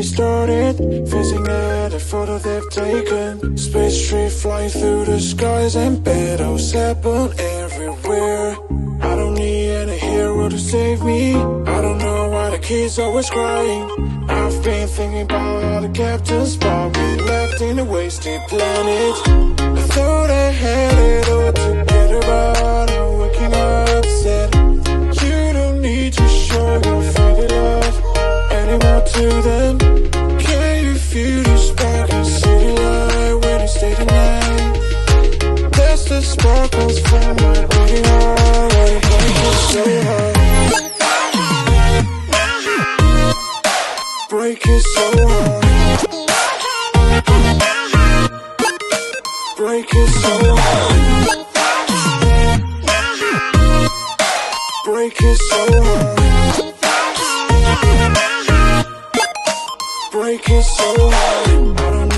started, facing at a photo they've taken. Space tree flying through the skies, and battles happen everywhere. I don't need any hero to save me. I don't know why the kid's always crying. I've been thinking about all the captains, but we left in a wasted planet. I thought I had it all together, but I'm waking up sad. You don't need to show your fairy love anymore to them. Can you feel the spark in city light when you stay the night? That's the sparkles from my beating heart. Why you break it so hard? Break it so hard. Break it so hard. Break it so hard. Break it so hard. I don't